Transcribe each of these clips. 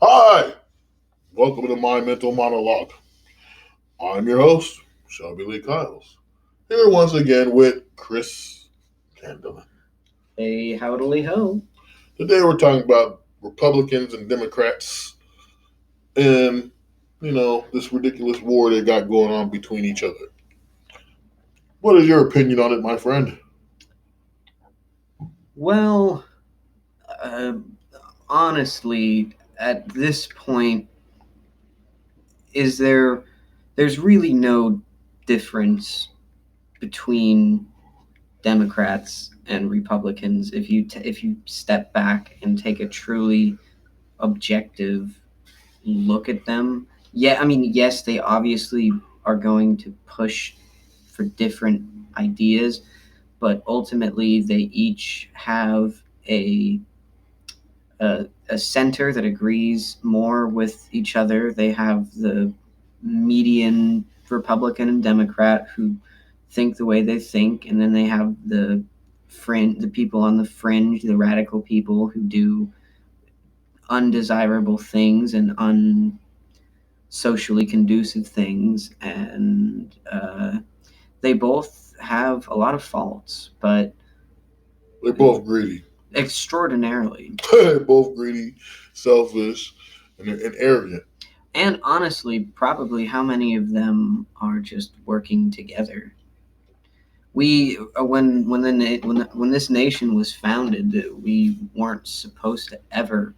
Hi, welcome to my mental monologue. I'm your host, Shelby Lee Kyles, here once again with Chris Candela. Hey, howdy ho. Today we're talking about Republicans and Democrats and, this ridiculous war they got going on between each other. What is your opinion on it, my friend? Well, uh, honestly, at this point, is there's really no difference between Democrats and Republicans if you step back and take a truly objective look at them. Yeah, I mean, yes, they obviously are going to push for different ideas, but ultimately they each have a a center that agrees more with each other. They have the median Republican and Democrat who think the way they think, and then they have the people on the fringe, the radical people who do undesirable things and unsocially conducive things, and they both have a lot of faults, but They're both greedy. extraordinarily. They're both greedy, selfish, and arrogant. And honestly, probably how many of them are just working together? We when this nation was founded, we weren't supposed to ever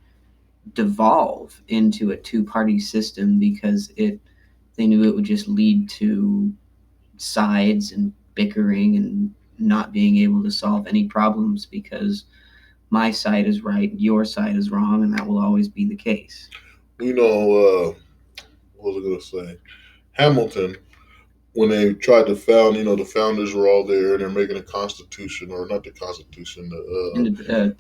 devolve into a two-party system because it they knew it would just lead to sides and bickering and not being able to solve any problems because my side is right, your side is wrong, and that will always be the case. You know, what was I going to say? Hamilton, when they tried to found, the founders were all there and they're making a constitution, or not the constitution,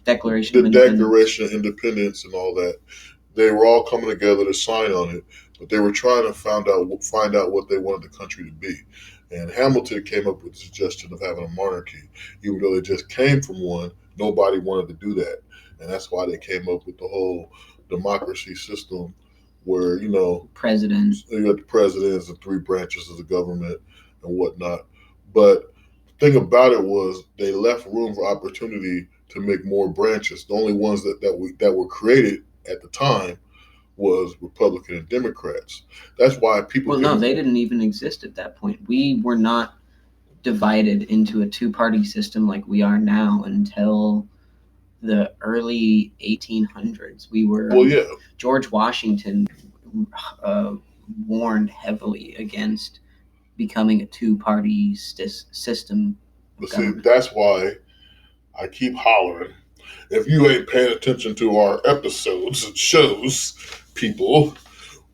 Declaration the of Independence. Declaration of Independence and all that. They were all coming together to sign on it, but they were trying to find out what they wanted the country to be. And Hamilton came up with the suggestion of having a monarchy, even though they just came from one. Nobody wanted to do that, and that's why they came up with the whole democracy system, where President. you got the president as the three branches of the government and whatnot. But the thing about it was they left room for opportunity to make more branches. The only ones that were created at the time was Republican and Democrats. That's why people. Well, no, they didn't even exist at that point. We were not divided into a two-party system like we are now until the early 1800s. We were. Well, yeah. George Washington uh, warned heavily against becoming a two-party system. But see, that's why I keep hollering. If you ain't paying attention to our episodes and shows, people,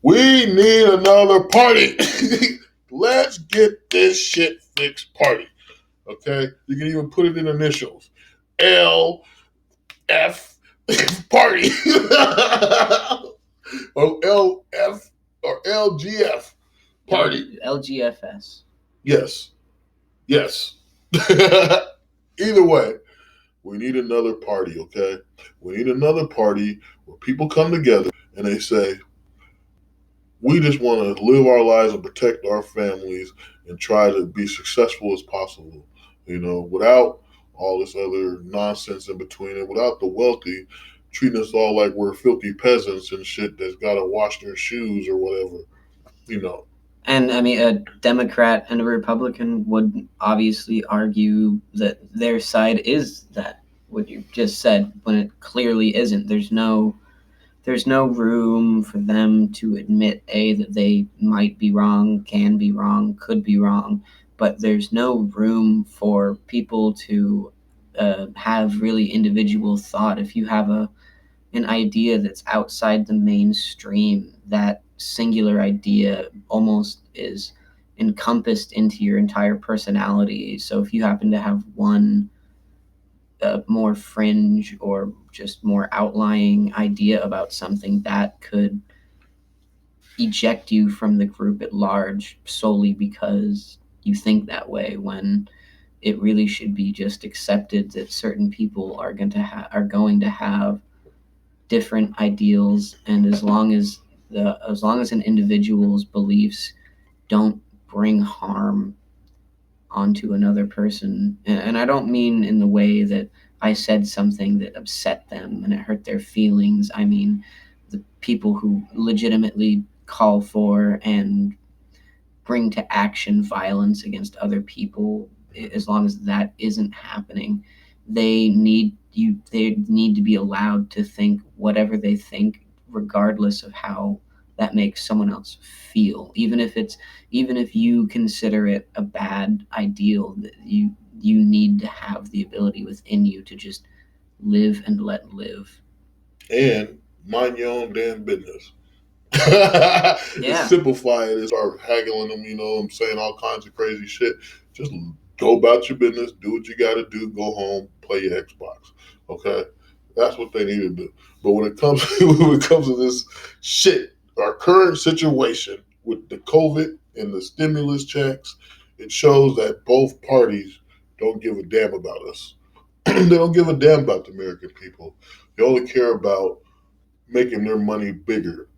we need another party. Let's get this shit fixed party. Okay? You can even put it in initials. L F party. Or LF or LGF party. LGFS. Yes. Yes. Either way, we need another party, okay? We need another party where people come together and they say, we just want to live our lives and protect our families and try to be successful as possible, without all this other nonsense in between it, without the wealthy treating us all like we're filthy peasants and shit that's got to wash their shoes or whatever. And I mean, a Democrat and a Republican would obviously argue that their side is that what you just said when it clearly isn't. There's no room for them to admit that they might be wrong, can be wrong, could be wrong, but there's no room for people to have really individual thought. If you have an idea that's outside the mainstream, that singular idea almost is encompassed into your entire personality. So if you happen to have one more fringe or just more outlying idea about something, that could eject you from the group at large solely because you think that way, when it really should be just accepted that certain people are going to have different ideals, and as long as an individual's beliefs don't bring harm onto another person, and I don't mean in the way that I said something that upset them and it hurt their feelings. I mean the people who legitimately call for and bring to action violence against other people, as long as that isn't happening, they need to be allowed to think whatever they think, regardless of how that makes someone else feel, even if you consider it a bad ideal. That you need to have the ability within you to just live and let live. And mind your own damn business. It's Yeah. simplify it and start haggling them, I'm saying all kinds of crazy shit. Just go about your business, do what you gotta do, go home, play your Xbox. Okay? That's what they need to do. But when it comes when it comes to this shit, our current situation with the COVID and the stimulus checks, it shows that both parties don't give a damn about us. They don't give a damn about the American people. They only care about making their money bigger.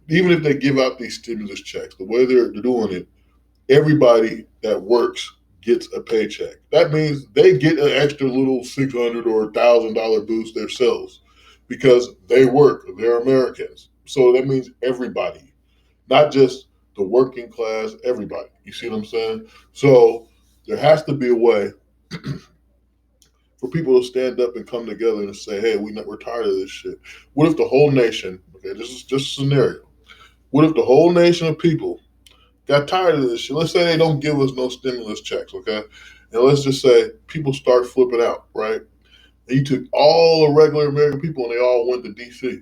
Even if they give out these stimulus checks, the way they're doing it, everybody that works gets a paycheck. That means they get an extra little $600 or $1,000 boost themselves because they work. They're Americans. So that means everybody, not just the working class, everybody. You see what I'm saying? So there has to be a way for people to stand up and come together and say, "Hey, we're tired of this shit." What if the whole nation? Okay, this is just a scenario. What if the whole nation of people got tired of this shit? Let's say they don't give us no stimulus checks, okay? And let's just say people start flipping out, right? And you took all the regular American people and they all went to DC.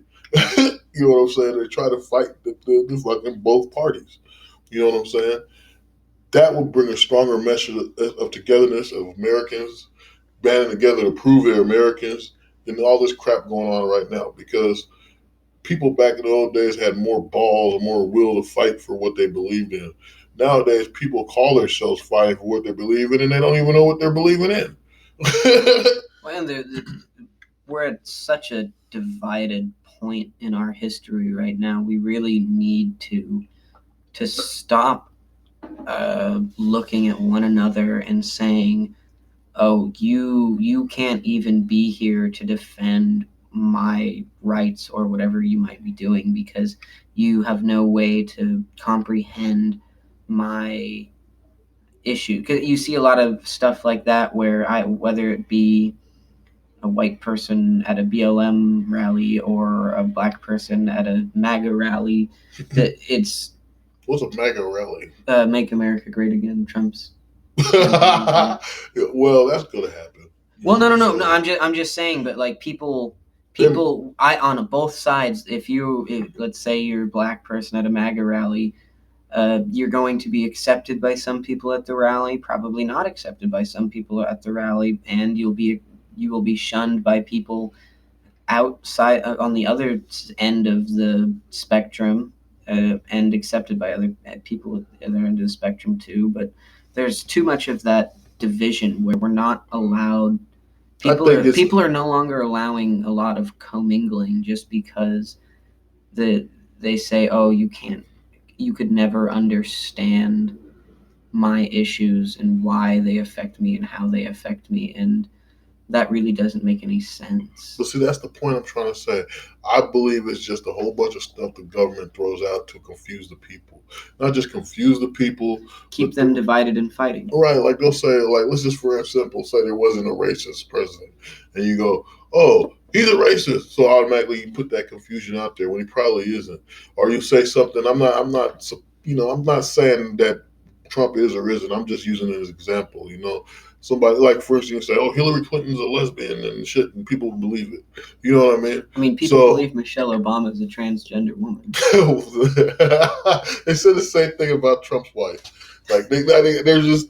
You know what I'm saying? They try to fight the fucking both parties. You know what I'm saying? That would bring a stronger message of togetherness of Americans banding together to prove they're Americans than all this crap going on right now. Because people back in the old days had more balls and more will to fight for what they believed in. Nowadays, people call themselves fighting for what they believe in, and they don't even know what they're believing in. Well, and we're at such a divided point in our history right now. We really need to stop looking at one another and saying, "Oh, you can't even be here to defend my rights or whatever you might be doing because you have no way to comprehend my issue." Because you see a lot of stuff like that where whether it be a white person at a BLM rally or a black person at a MAGA rally, that it's What's a MAGA rally? Make America Great Again. Trump's. Well, that's gonna happen. Well, no. I'm just saying, but like I on both sides. If let's say you're a black person at a MAGA rally, you're going to be accepted by some people at the rally, probably not accepted by some people at the rally, and you will be shunned by people outside on the other end of the spectrum, and accepted by other people at the other end of the spectrum too. But there's too much of that division where we're not allowed. People are no longer allowing a lot of commingling just because the they say, "Oh, you could never understand my issues and why they affect me and how they affect me," and that really doesn't make any sense. But see, that's the point I'm trying to say. I believe it's just a whole bunch of stuff the government throws out to confuse the people. Not just confuse the people, keep them divided and fighting. Right, like they'll say, like, let's just for example say there wasn't a racist president, and you go, "Oh, he's a racist," so automatically you put that confusion out there when he probably isn't. Or you say something. I'm not saying that Trump is or isn't. I'm just using it as an example. Somebody like for instance, you say, "Oh, Hillary Clinton's a lesbian," and shit, and people believe it. You know what I mean? I mean, people believe Michelle Obama is a transgender woman. They said the same thing about Trump's wife. Like there's this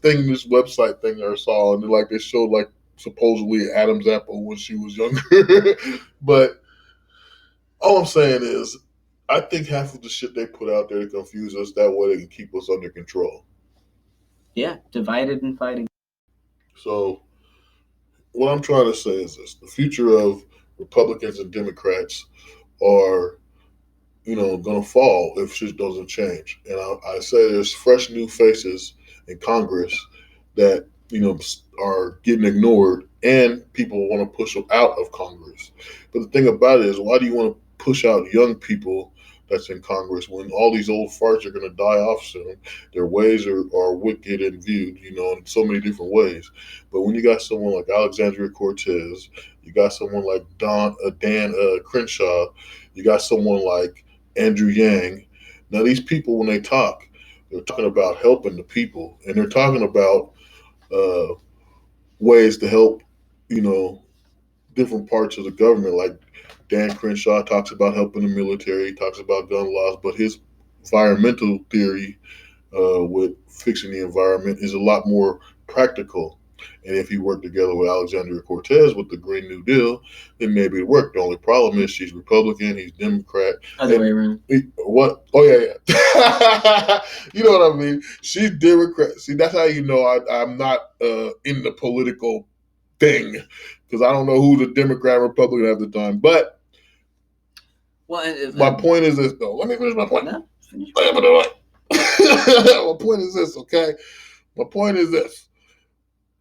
website thing I saw, and they showed like supposedly Adam's apple when she was younger. But all I'm saying is, I think half of the shit they put out there to confuse us, that way they can keep us under control. Yeah, divided and fighting. So what I'm trying to say is this: the future of Republicans and Democrats are, going to fall if shit doesn't change. And I say there's fresh new faces in Congress that, are getting ignored, and people want to push them out of Congress. But the thing about it is, why do you want to push out young people that's in Congress when all these old farts are going to die off soon? Their ways are wicked and viewed, in so many different ways. But when you got someone like Alexandria Cortez, you got someone like Dan Crenshaw, you got someone like Andrew Yang. Now, these people, when they talk, they're talking about helping the people, and they're talking about uh, ways to help, you know, different parts of the government. Like Dan Crenshaw talks about helping the military, he talks about gun laws, but his environmental theory with fixing the environment is a lot more practical. And if he worked together with Alexandria Cortez with the Green New Deal, then maybe it worked. The only problem is she's Republican, he's Democrat. Other way around. What? Oh yeah, yeah. You know what I mean? She's Democrat. See, that's how you know I'm not in the political thing, because I don't know who's a Democrat, Republican at the time. But my point is this, though. Let me finish my point. No, finish. My point is this, okay? My point is this.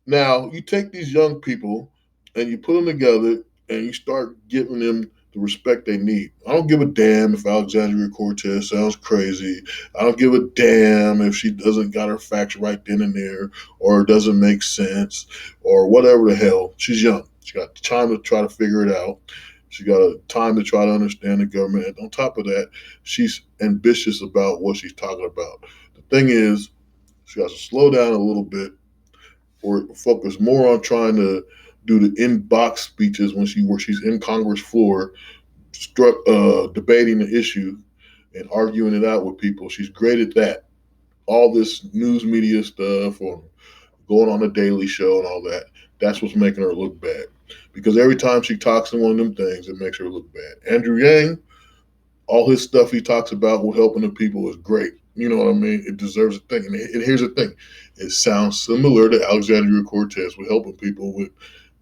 Now, you take these young people and you put them together and you start giving them the respect they need. I don't give a damn if Alexandria Cortez sounds crazy. I don't give a damn if she doesn't got her facts right then and there, or it doesn't make sense, or whatever the hell. She's young. She got time to try to figure it out. She got a time to try to understand the government. And on top of that, she's ambitious about what she's talking about. The thing is, she has to slow down a little bit, or focus more on trying to do the in-box speeches where she's in Congress floor, debating the issue and arguing it out with people. She's great at that. All this news media stuff, or going on the Daily Show and all that, that's what's making her look bad. Because every time she talks in one of them things, it makes her look bad. Andrew Yang, all his stuff he talks about with helping the people is great. You know what I mean? It deserves a thing. And here's the thing: it sounds similar to Alexandria Cortez with helping people with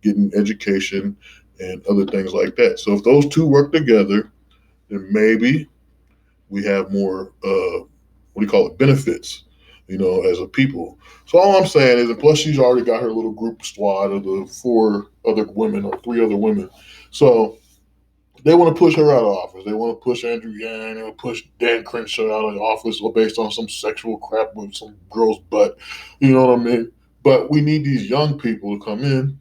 getting education and other things like that. So if those two work together, then maybe we have more, what do you call it, benefits, as a people. So all I'm saying is, and plus she's already got her little group squad of the four other women or three other women. So they want to push her out of office. They want to push Andrew Yang. They want to push Dan Crenshaw out of the office based on some sexual crap with some girl's butt. You know what I mean? But we need these young people to come in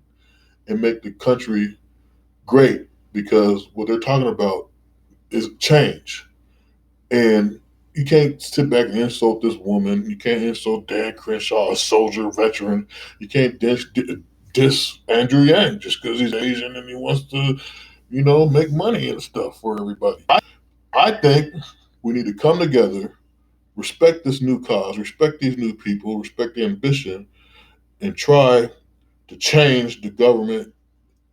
and make the country great, because what they're talking about is change. And you can't sit back and insult this woman. You can't insult Dan Crenshaw, a soldier veteran. You can't diss Andrew Yang just because he's Asian and he wants to, make money and stuff for everybody. I think we need to come together, respect this new cause, respect these new people, respect the ambition, and try to change the government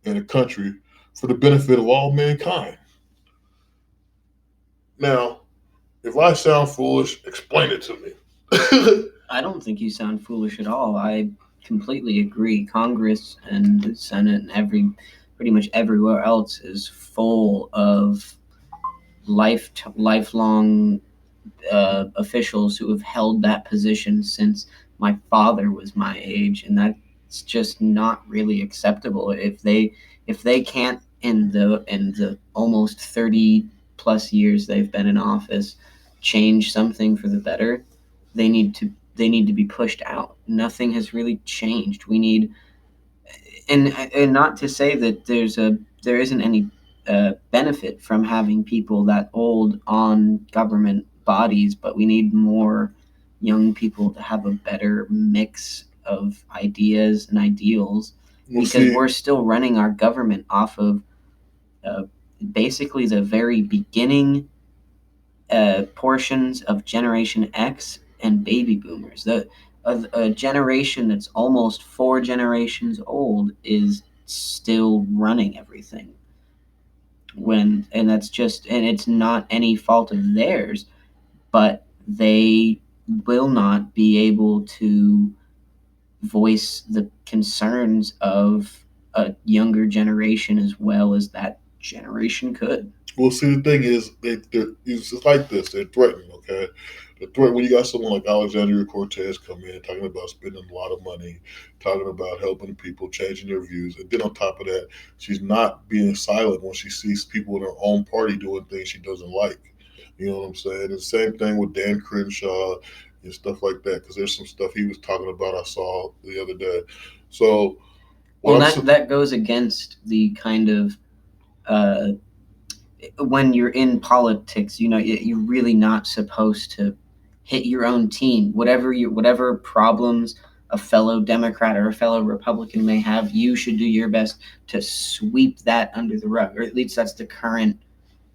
and the country for the benefit of all mankind. Now, if I sound foolish, explain it to me. I don't think you sound foolish at all. I completely agree. Congress and the Senate and pretty much everywhere else is full of lifelong officials who have held that position since my father was my age, and that's just not really acceptable. If they can't, in the almost 30 plus years they've been in office, change something for the better, they need to be pushed out. Nothing has really changed. We need, and not to say that there isn't any benefit from having people that old on government bodies, but we need more young people to have a better mix of ideas and ideals, because we're still running our government off of uh, basically the very beginning portions of Generation X and baby boomers. A generation that's almost 4 generations old is still running everything. And it's not any fault of theirs, but they will not be able to voice the concerns of a younger generation as well as that generation could. Well, see, the thing is, it's like this. They're threatening, okay? The threat when you got someone like Alexandria Cortez come in talking about spending a lot of money, talking about helping people, changing their views, and then on top of that, she's not being silent when she sees people in her own party doing things she doesn't like. You know what I'm saying? And the same thing with Dan Crenshaw and stuff like that, because there's some stuff he was talking about I saw the other day. So what Well, I'm that goes against the kind of uh, when you're in politics, you're really not supposed to hit your own team. Whatever problems a fellow Democrat or a fellow Republican may have, you should do your best to sweep that under the rug, or at least that's the current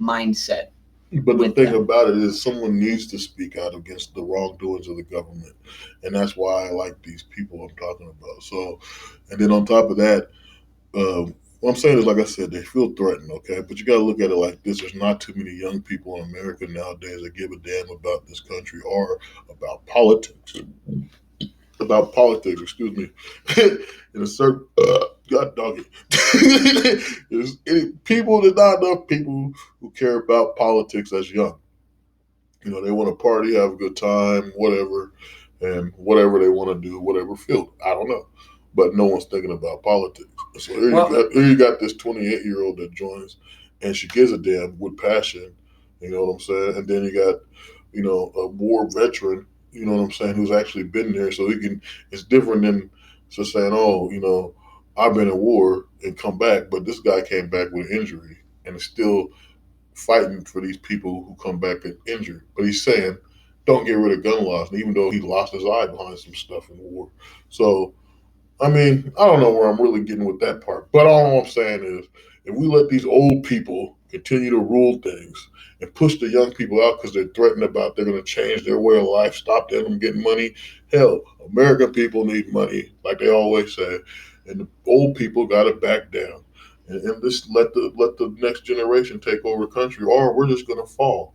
mindset But the with thing them. about it is, someone needs to speak out against the wrongdoings of the government, and that's why I like these people I'm talking about. So, and then on top of that, what I'm saying is, like I said, they feel threatened, okay? But you got to look at it like this: there's not too many young people in America nowadays that give a damn about this country or about politics. About politics, excuse me. In a certain, God dog it. There's not enough people who care about politics as young. You know, they want to party, have a good time, whatever, and whatever they want to do, whatever field. I don't know, but no one's thinking about politics. So Well, here you got this 28-year-old that joins, and she gives a damn with passion. You know what I'm saying? And then you got, a war veteran. You know what I'm saying? Who's actually been there, so he can. It's different than just saying, "Oh, I've been in war and come back," but this guy came back with an injury and is still fighting for these people who come back injured. But he's saying, don't get rid of gun laws, even though he lost his eye behind some stuff in the war. So, I mean, I don't know where I'm really getting with that part. But all I'm saying is, if we let these old people continue to rule things and push the young people out because they're threatened about they're going to change their way of life, stop them from getting money, hell, American people need money, like they always say, and the old people got to back down. And just let the next generation take over the country, or we're just gonna fall.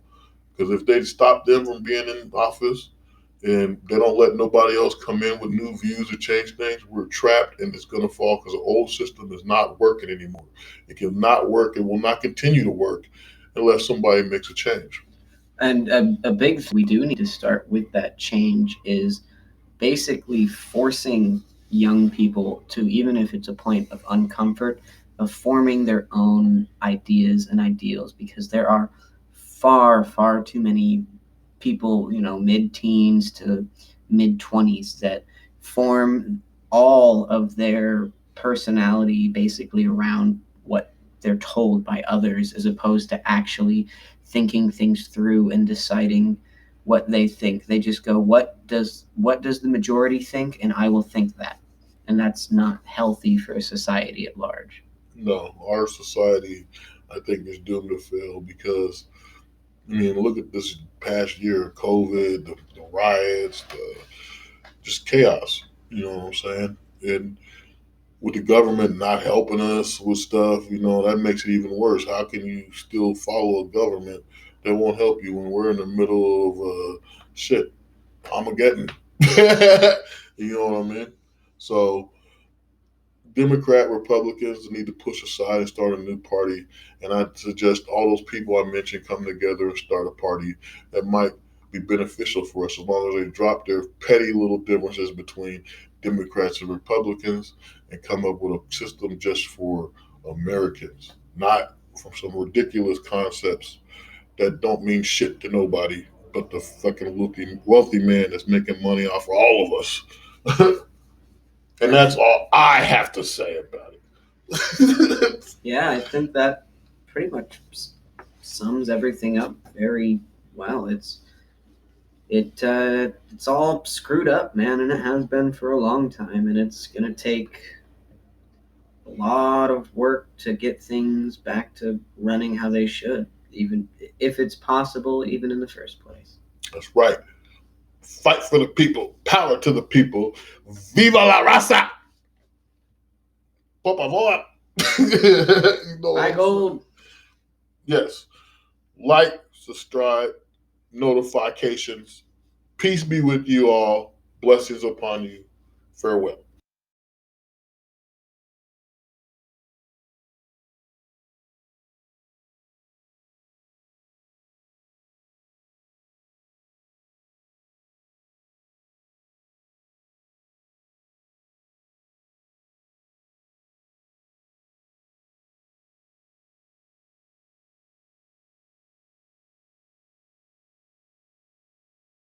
Because if they stop them from being in office, and they don't let nobody else come in with new views or change things, we're trapped and it's going to fall because the old system is not working anymore. It cannot work. It will not continue to work unless somebody makes a change. and a big thing we do need to start with that change is basically forcing young people to, even if it's a point of uncomfort, of forming their own ideas and ideals, because there are far too many people, mid-teens to mid-20s, that form all of their personality basically around what they're told by others, as opposed to actually thinking things through and deciding what they think. They just go, what does the majority think, and I will think that. And that's not healthy for a society at large. No, our society, I think, is doomed to fail because, I mean, look at this past year, COVID, the riots, just chaos. You know what I'm saying? And with the government not helping us with stuff, that makes it even worse. How can you still follow a government that won't help you when we're in the middle of shit, Armageddon? You know what I mean? So Democrat Republicans need to push aside and start a new party. And I suggest all those people I mentioned come together and start a party that might be beneficial for us as long as they drop their petty little differences between Democrats and Republicans and come up with a system just for Americans, not from some ridiculous concepts that don't mean shit to nobody but the fucking wealthy man that's making money off of all of us. And Yeah, that's all I have to say about it. yeah, I think that pretty much sums everything up very well. It's all screwed up, man, and it has been for a long time, and it's gonna take a lot of work to get things back to running how they should, even if it's possible, even in the first place. That's right. Fight for the people. Power to the people. Viva la raza. Por favor. You know what I I'm saying? go. Yes. Like, subscribe, notifications. Peace be with you all. Blessings upon you. Farewell.